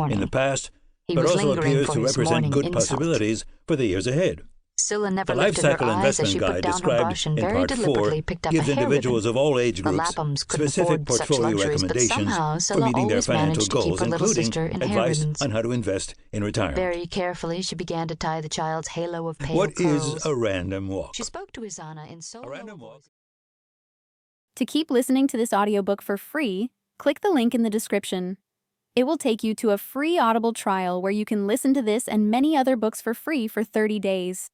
morning. in the past, He but was also lingering appears for to his represent morning good insult. possibilities for the years ahead. Scylla never The Life lifted her Cycle eyes as Investment she put Guide, down her described brush and in very Part 4, deliberately picked up a gives hair individuals ribbon. of all age The groups Laphams couldn't specific afford such portfolio luxuries, but recommendations somehow for Scylla meeting their always financial managed to keep goals, her little including sister in hair advice ribbons. on how to invest in retirement. Very carefully, she began to tie the child's halo of pale What curls. is a random walk? She spoke to Izana in so A low random a walk. voice. To keep listening to this audiobook for free, click the link in the description. It will take you to a free Audible trial where you can listen to this and many other books for free for 30 days.